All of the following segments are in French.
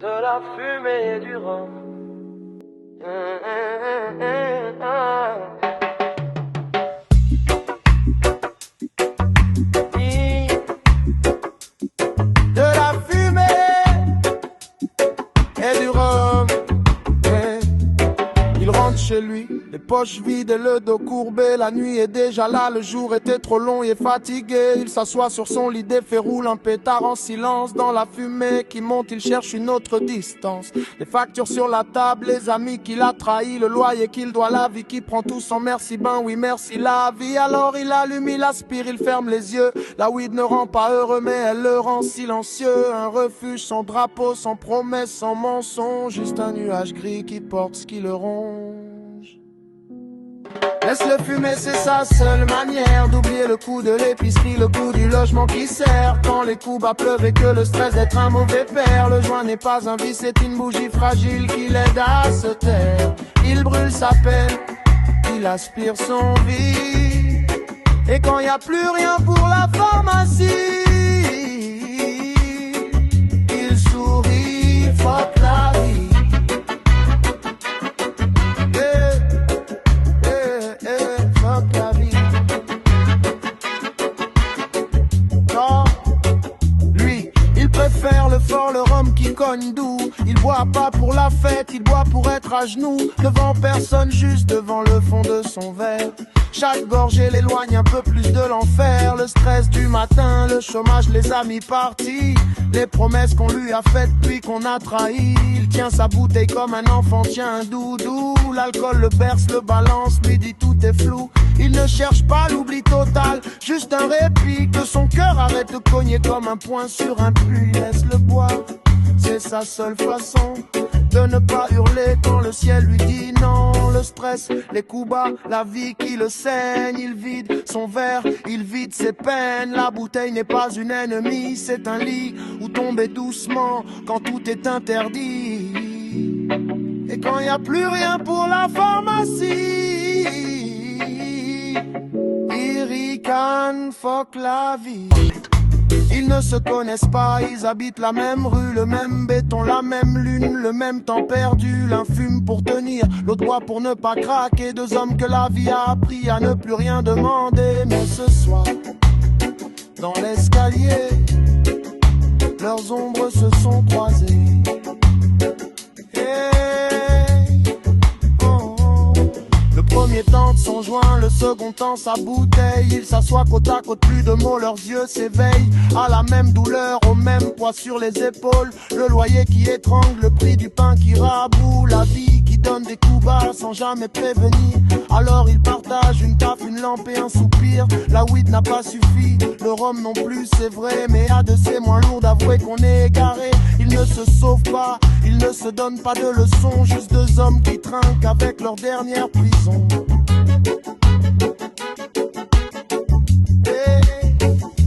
de la fumée et du rhum. De la fumée et du rhum. Il rentre chez lui, les poches vides et le dos courbé. La nuit est déjà là, le jour était trop long, il est fatigué. Il s'assoit sur son lit déferroule un pétard en silence. Dans la fumée qui monte, il cherche une autre distance. Les factures sur la table, les amis qu'il a trahis, le loyer qu'il doit, la vie qui prend tout sans merci. Ben oui, merci la vie. Alors il allume, il aspire, il ferme les yeux. La weed ne rend pas heureux, mais elle le rend silencieux. Un refuge sans drapeau, sans promesse, sans mensonge. Juste un nuage gris qui porte ce qui le ronge. Laisse-le fumer, c'est sa seule manière d'oublier le coup de l'épicerie, le coup du logement qui sert. Quand les coups bas pleuvent et que le stress d'être un mauvais père. Le joint n'est pas un vice, c'est une bougie fragile qui l'aide à se taire. Il brûle sa peine, il aspire son vide. Et quand y a plus rien pour la pharmacie, il sourit, fuck la vie. Faire le fort, le rhum qui cogne doux. Il boit pas pour la fête, il boit pour être à genoux. Devant personne, juste devant le fond de son verre. Chaque gorgée l'éloigne un peu plus de l'enfer. Le stress du matin, le chômage les a mis partis. Les promesses qu'on lui a faites puis qu'on a trahi. Il tient sa bouteille comme un enfant tient un doudou. L'alcool le berce, le balance, lui dit tout est flou. Il ne cherche pas l'oubli total, juste un répit. Que son cœur arrête de cogner comme un poing sur un puits. Laisse-le boire, c'est sa seule façon de ne pas hurler quand le ciel lui dit non. Le stress, les coups bas, la vie qui le saigne. Il vide son verre, il vide ses peines. La bouteille n'est pas une ennemie, c'est un lit où tomber doucement quand tout est interdit. Et quand y a plus rien pour la pharmacie, il ricane, fuck la vie. Ils ne se connaissent pas, ils habitent la même rue, le même béton, la même lune, le même temps perdu. L'un fume pour tenir, l'autre boit pour ne pas craquer. Deux hommes que la vie a appris à ne plus rien demander. Mais ce soir, dans l'escalier, leurs ombres se sont croisées. Hey, oh, oh. Le premier tente son joint, le second tend sa bouteille. Ils s'assoient côte à côte, plus de mots, leurs yeux s'éveillent à la même douleur, au même poids sur les épaules. Le loyer qui étrangle, le prix du pain qui raboue. La vie qui donne des coups bas sans jamais prévenir. Alors ils partagent une taf, une lampe et un soupir. La weed n'a pas suffi, le rhum non plus c'est vrai. Mais à deux c'est moins lourd d'avouer qu'on est égaré. Ils ne se sauvent pas, ils ne se donnent pas de leçons. Juste deux hommes qui trinquent avec leur dernière prison.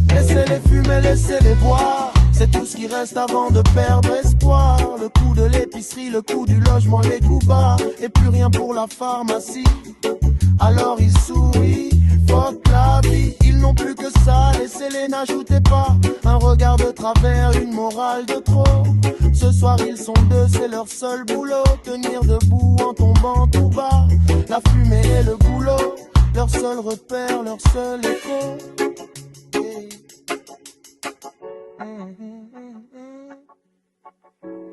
Laissez-les fumer, laissez-les boire. C'est tout ce qui reste avant de perdre espoir. Le coup de l'épicerie, le coup du logement, les coups bas. Et plus rien pour la pharmacie. Alors ils sourient, fuck la vie. Ils n'ont plus que ça, laissez-les, n'ajoutez pas un regard de travers, une morale de trop. Ce soir ils sont deux, c'est leur seul boulot. Tenir debout en tombant tout bas. La fumée et le boulot, leur seul repère, leur seul écho.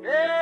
Yeah.